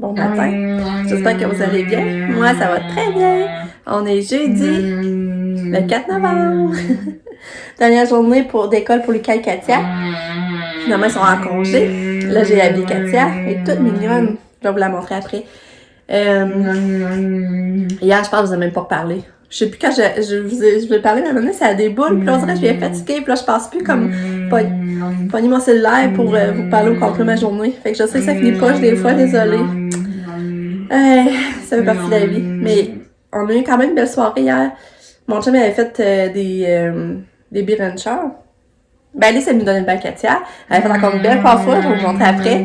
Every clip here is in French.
bon matin. J'espère que vous allez bien. Moi, ça va très bien. On est jeudi, le 4 novembre. Dernière journée d'école pour Lucas et Katia. Finalement, ils sont en congé. Là, j'ai habillé Katia. Elle est toute mignonne. Je vais vous la montrer après. Hier, je pense que je vous ai même pas reparlé. Je sais plus quand je vous ai parlé, mais maintenant, ça a des boules. Puis là, on dirait que je viens fatiguée. Puis là, je passe plus comme pogner mon cellulaire pour vous parler au complet de ma journée. Fait que je sais que ça finit poche des fois, désolée. Ça fait partie de la vie. Mais on a eu quand même une belle soirée hier. Mon chum avait fait des biranchers. Ben, Alice, elle nous donnait une belle Katia. Elle avait fait encore une belle coiffure, je vais vous montrer après.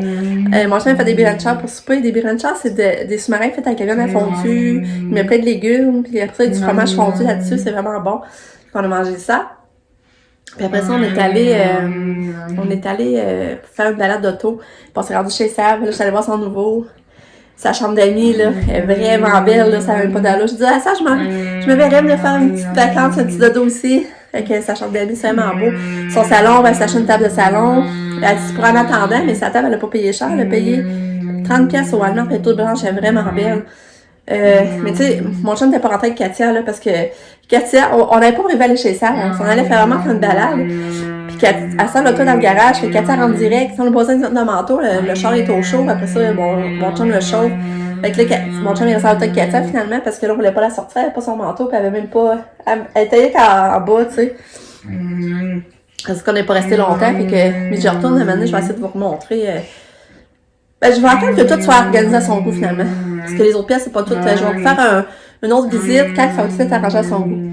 Mon chum a fait des biranchers pour souper. Des biranchers, c'est des sous-marins faits avec la viande à fondue. Il met plein de légumes. Puis après ça, il y a du fromage fondu là-dessus. C'est vraiment bon. Puis on a mangé ça. Puis après ça, on est allé faire une balade d'auto. Puis on s'est rendu chez Sab. Là, je suis allée voir son nouveau. Sa chambre d'amis, là, est vraiment belle, là, ça n'a même pas d'allure. Je dis, ah, ça, je me verrais me faire une petite vacance, un petit dodo aussi. Fait que sa chambre d'amis, c'est vraiment beau. Son salon, on va s'acheter une table de salon. Elle dit, pour en attendant, mais sa table, elle a pas payé cher. Elle a payé 30$ au Walmart, puis toute blanche, elle est vraiment belle. Mais tu sais, mon chum n'était pas rentré avec Katia, là, parce que Katia, on n'avait pas prévu aller chez ça. On s'en allait vraiment faire une balade. Puis elle sent l'auto dans le garage, fait que Katia rentre direct. Si on a besoin de manteau, le char est au chaud. Après ça, mon chum le chauffe. Fait que là, mon chum est resté à l'auto avec Katia finalement, parce que là, on voulait pas la sortir, elle avait pas son manteau, puis elle avait même pas. Elle était en bas, tu sais. Parce qu'on n'est pas resté longtemps, fait que. Mais je retourne à un moment donné, je vais essayer de vous remontrer. Ben, je vais attendre que tout soit organisé à son goût finalement. Parce que les autres pièces, c'est pas tout. Je vais vous faire une autre visite quand ça va tout être arrangé à son goût.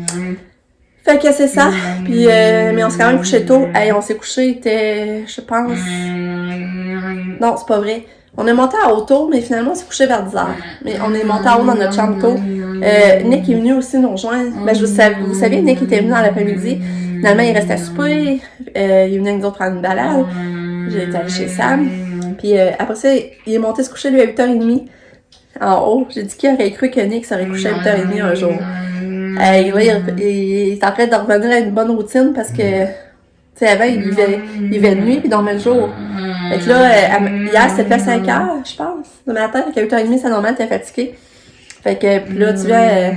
Fait que c'est ça. Puis, mais on s'est quand même couché tôt. Hey, on s'est couché, il était, je pense. Non, c'est pas vrai. On est monté à haut tôt, mais finalement, on s'est couché vers 10h. Mais on est monté à haut dans notre chambre tôt. Nick est venu aussi nous rejoindre. Ben, vous savez, Nick était venu dans l'après-midi. Finalement, il restait à souper. Il est venu avec nous autres prendre une balade. J'ai été allée chez Sam. Puis après ça, il est monté se coucher lui à 8h30 en haut. J'ai dit qu'il aurait cru que Nick serait couché à 8h30 un jour. Là, il est en train de revenir à une bonne routine parce que, tu sais, avant, il vivait de nuit puis dormait le jour. Fait que là, hier, c'était à 5h, je pense, le matin. Fait qu'à 8h30, c'est normal, t'es fatigué. Fait que, puis là, tu viens.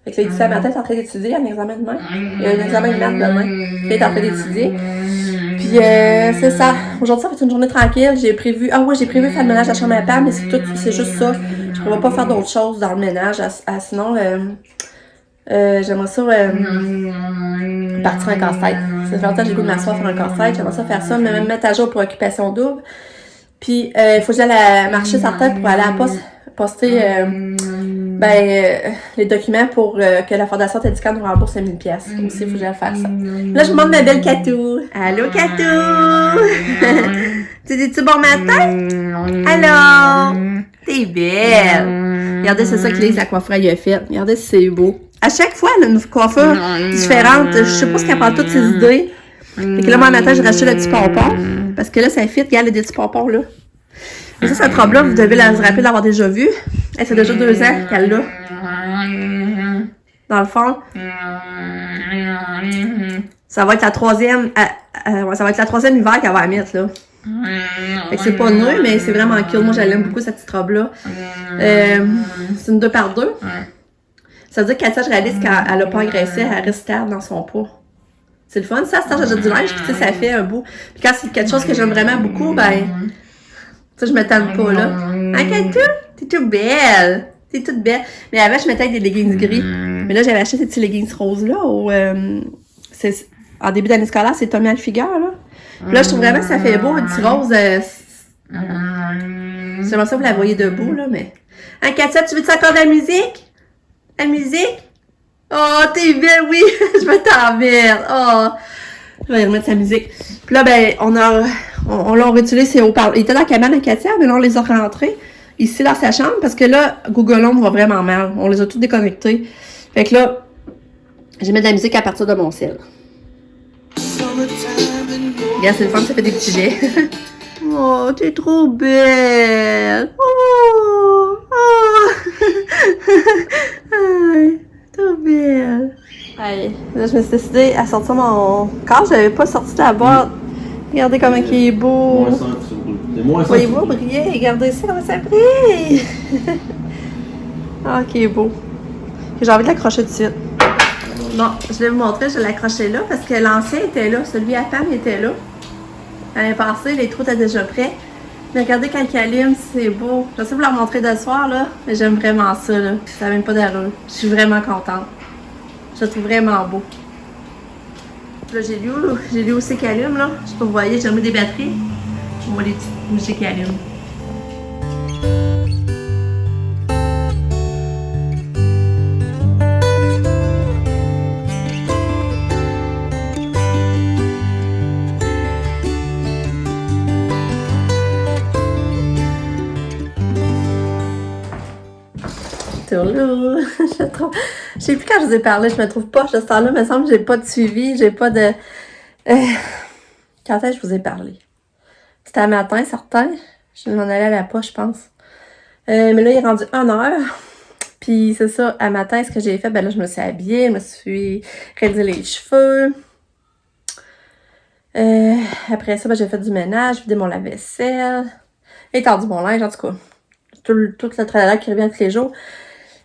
Fait que là, il dit ça matin, t'es en train d'étudier, il y a un examen demain. Il y a un examen de maths demain. Puis là, t'es en train d'étudier. Puis c'est ça. Aujourd'hui, ça va être une journée tranquille. J'ai prévu faire le ménage à la chambre à part, mais c'est juste ça. Je prévois pas faire d'autres choses dans le ménage. Sinon, j'aimerais ça partir un casse-tête. Ça fait longtemps que j'ai le goût de m'asseoir faire un casse-tête. J'aimerais ça faire ça, mais même mettre à jour pour occupation double. Puis il faut que j'aille marcher sur tête pour aller à la poste poster les documents pour que la Fondation Tedican nous rembourse 1000$. Aussi, il faut que j'aille faire ça. Là, je vous montre ma belle Katou. Allô, Katou! Tu dis-tu bon matin? Allô? T'es belle! Regardez, c'est ça que Lise, la coiffure, elle a fait. Regardez si c'est beau. À chaque fois, elle a une coiffure différente. Je sais pas ce qu'elle prend toutes ses idées. Fait que là, moi, matin, j'ai racheté le petit pompon. Parce que là, ça fit. Regarde, il y a des petits pompons, là. Et ça, cette robe-là, vous devez vous rappeler d'avoir déjà vu. Elle, c'est déjà 2 ans qu'elle l'a. Dans le fond. Ça va être la troisième. Ça va être la troisième hiver qu'elle va la mettre, là. Fait que c'est pas neuf, mais c'est vraiment cool. Moi, j'aime beaucoup cette petite robe-là. C'est une 2x2. Ça veut dire que Katia, je réalise qu'elle a pas engraissé, elle reste stable dans son poids. C'est le fun, ça, c'est quand j'achète du linge, puis tu sais, ça fait un bout. Puis quand c'est quelque chose que j'aime vraiment beaucoup, ben, tu sais, je me tanne pas, là. Hein, Katou? T'es toute belle! T'es toute belle. Mais avant, je mettais avec des leggings gris. Mais là, j'avais acheté ces petits leggings roses-là, en début d'année scolaire, c'est Tommy Hilfiger, là. Puis là, je trouve vraiment que ça fait beau, un petit rose. J'aimerais ça que vous la voyez debout, là, mais. Hein, Katia, tu veux-tu encore de la musique? La musique? Oh, t'es belle, oui! Je vais t'emmerde! Oh! Je vais remettre sa musique. Puis là, ben, on l'a réutilisé ses haut-parleurs. Il était dans la cabane à Katia, mais là, on les a rentrés ici dans sa chambre parce que là, Google Home va vraiment mal. On les a tous déconnectés. Fait que là, je vais mettre de la musique à partir de mon ciel. Regarde, c'est le fun, ça fait des petits jets. Oh, t'es trop belle! Oh! Oh! Trop belle! Allez, là, je me suis décidée à sortir mon corps. J'avais pas sorti la boîte. Regardez comment il est beau. Voyez-vous briller? Regardez ça, comment ça brille! Ah, qui est beau. J'ai envie de l'accrocher tout de suite. Bon, je vais vous montrer, je l'ai accroché là parce que l'ancien était là, celui à Pam était là. L'année passée, les trous étaient déjà prêts. Mais regardez quand il allume, c'est beau. Je sais vous la remontrer de soir, là, mais j'aime vraiment ça, là. Ça n'a même pas d'allure. Je suis vraiment contente. Je le trouve vraiment beau. Là, j'ai lu aussi qu'il allume, là. Je sais pas, vous voyez, j'ai mis des batteries. Je vois les petites bougies qui allument. Tourlou. Je sais plus quand je vous ai parlé, je me trouve pas. Je sens là, il me semble que j'ai pas de suivi, j'ai pas de. Quand est-ce que je vous ai parlé? C'était un matin, certain. Je m'en allais à la poche, je pense. Mais là, il est rendu 1h. Puis c'est ça, à matin, ce que j'ai fait, ben là, je me suis habillée, je me suis réalisé les cheveux. Après ça, ben, j'ai fait du ménage, vidé mon lave-vaisselle, étendu mon linge, en tout cas. Tout le tralala qui revient tous les jours.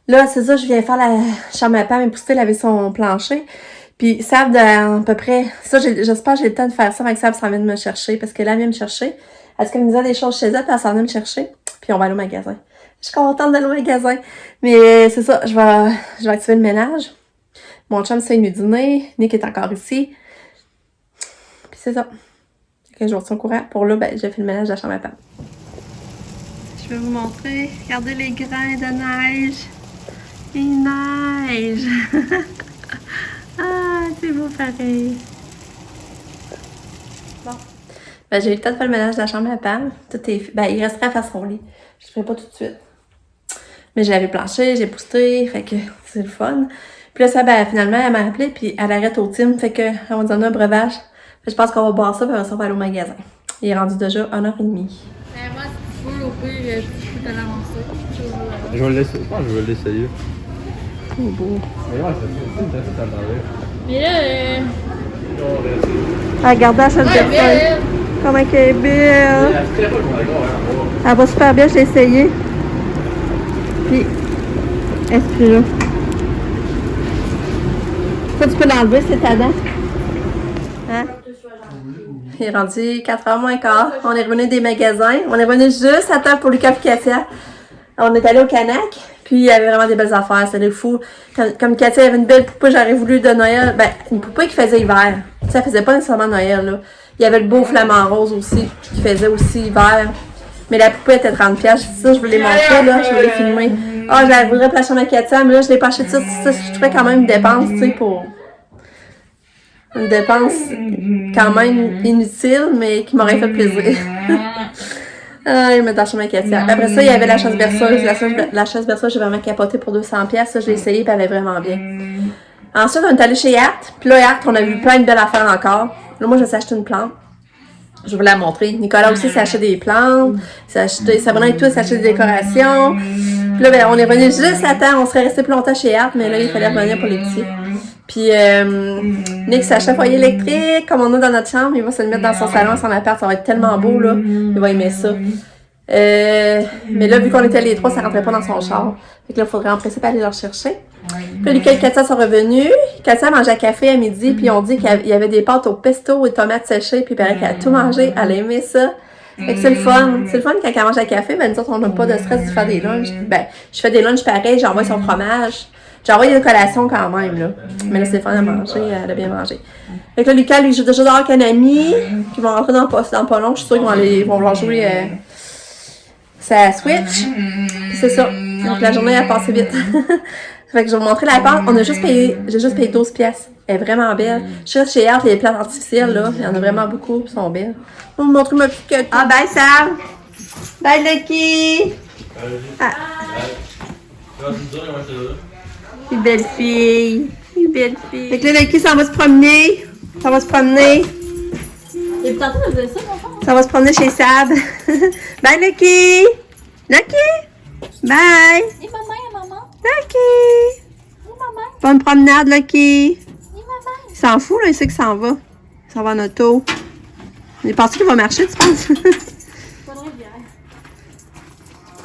Là, c'est ça, je viens faire la chambre à Pam et pousser laver son plancher. Puis Sab, à peu près, ça, j'espère que j'ai le temps de faire ça avec Sab s'en vient de me chercher, parce que là, elle vient me chercher. Elle se communique des choses chez elle, puis elle s'en vient me chercher. Puis on va aller au magasin. Je suis contente d'aller au magasin. Mais c'est ça, je vais activer le ménage. Mon chum s'est venu dîner. Nick est encore ici. Puis c'est ça. Je vous retiens au courant. Pour là, ben, j'ai fait le ménage de la chambre à Pam. Je vais vous montrer. Regardez les grains de neige. Il neige. Ah, c'est beau pareil. Bon. Ben, j'ai eu le temps de faire le ménage de la chambre à Pam. Tout est... Ben, il resterait à faire son lit. Je ne ferai pas tout de suite. Mais j'ai lavé le plancher, j'ai boosté, fait que c'est le fun. Puis là, ça, ben, finalement, elle m'a appelé, puis elle arrête au team, fait que, elle va nous donner un breuvage. Fait que je pense qu'on va boire ça, puis on va aller au magasin. Il est rendu déjà 1h30. Moi, si tu veux, au pire, tu peux t'en avancer. Je vais l'essayer, je pense que je vais l'essayer. C'est beau. Mais là, Ah, regardez la chaise de comment elle est belle. Elle va super bien, je l'ai essayé. Puis, est-ce que là? Ça, tu peux l'enlever, c'est ta dent. Hein? Il est rendu 4h moins quart. On est revenu des magasins. On est revenu juste à temps pour Lucas et Katia. On est allé au Canac. Puis il y avait vraiment des belles affaires. C'était fou. Comme Katia avait une belle poupée, j'aurais voulu de Noël. Ben, une poupée qui faisait hiver. Tu sais, elle faisait pas nécessairement Noël, là. Il y avait le beau flamant rose aussi, qui faisait aussi hiver. Mais la poupée était 30$. Ça, je voulais montrer, là. Je voulais filmer. Ah, je voudrais pour la chambre à Katia, mais là, je l'ai pas acheté ça. Je trouvais quand même une dépense, tu sais, pour. Une dépense quand même inutile, mais qui m'aurait fait plaisir. Ah, il m'a dans la chambre à Katia. Après ça, il y avait la chaise berceuse. La chaise berceuse, j'ai vraiment capoté pour 200$. Ça, je l'ai essayé, puis elle est vraiment bien. Ensuite, on est allé chez Art. Puis là, Art, on a vu plein de belles affaires encore. Là, moi, je me suis acheté une plante. Je voulais la montrer. Nicolas aussi s'est acheté des plantes. Sabrina et tout s'est acheté des décorations. Puis là, ben, on est revenu juste à temps. On serait resté plus longtemps chez Art, mais là, il fallait revenir pour les petits. Puis Nick s'est acheté un foyer électrique, comme on a dans notre chambre. Il va se le mettre dans son salon, son appart. Ça va être tellement beau, là. Il va aimer ça. Mais là, vu qu'on était les trois, ça rentrait pas dans son char. Fait que là, il faudrait en principe aller leur chercher. Puis là, Lucas et Katia sont revenus. Katia mangeait un café à midi, puis on dit qu'il y avait des pâtes au pesto et tomates séchées, puis il paraît qu'elle a tout mangé. Elle a aimé ça. Fait que c'est le fun. C'est le fun quand elle mange un café, ben nous autres, on n'a pas de stress de faire des lunchs. Ben, je fais des lunchs pareils, j'envoie son fromage. J'ai envoyé des collations quand même, là. Mais là, c'est le fun à manger, elle a bien mangé. Fait que là, Lucas, lui, joue déjà dehors avec un ami, qui vont rentrer dans pas long. Je suis sûre qu'ils vont leur jouer sa Switch. Puis c'est ça. Donc la journée a passé vite. Fait que je vais vous montrer la pâte. J'ai juste payé 12$. Elle est vraiment belle. Je suis chez Art, les plantes artificielles, là. Il y en a vraiment beaucoup, elles sont belles. Je vais vous montrer ma petite queue. Ah, bye, Sam! Bye, Lucky! Ah. Une belle fille. Une belle fille. Fait que là, Lucky, ça va se promener. Ça va se promener. Et tantôt, on faisait ça, mon frère. Ça va se promener chez Sab. Bye, Lucky! Lucky! Bye! Et maman. Lucky! Et maman. Bonne promenade, Lucky! Et maman. Il s'en fout, là, il sait qu'il s'en va. Il s'en va en auto. Il pense qu'il va marcher, tu penses? Faudrait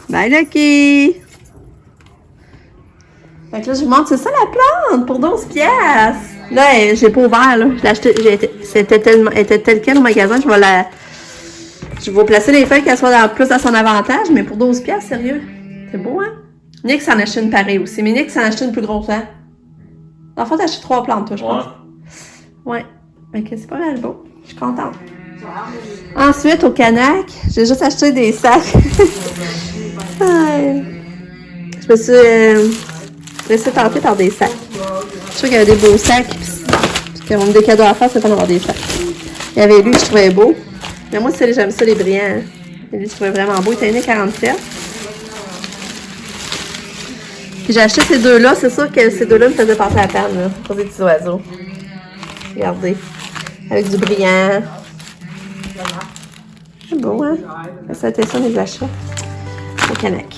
Bye, Lucky! Fait que là, je vous montre, c'est ça la plante pour 12 piastres. Là, j'ai pas ouvert, là. Je l'ai acheté, elle était telle quelle au magasin. Je vais placer les feuilles qu'elles soient plus à son avantage, mais pour 12 piastres, sérieux. C'est beau, hein? Nick s'en a acheté une pareille aussi, mais Nick s'en a acheté une plus grosse, hein? En fait, t'as acheté 3 plantes, toi, je pense. Ouais. Fait que c'est pas mal beau. Je suis contente. Ensuite, au Canac, j'ai juste acheté des sacs. Ouais. Je me suis laissée tenter par des sacs. Je suis sûre qu'il y avait des beaux sacs. Puis qu'ils ont des cadeaux à faire, c'est pas d'avoir des sacs. Il y avait lui que je trouvais beau. Mais moi, j'aime ça, les brillants. Et lui, je trouvais vraiment beau. Il était 1,47 $. Puis j'ai acheté ces deux-là. C'est sûr que ces deux-là me faisaient passer la peine, là, pour des petits oiseaux. Regardez. Avec du brillant. C'est beau, hein? Ça a été ça, mes achats au Canac.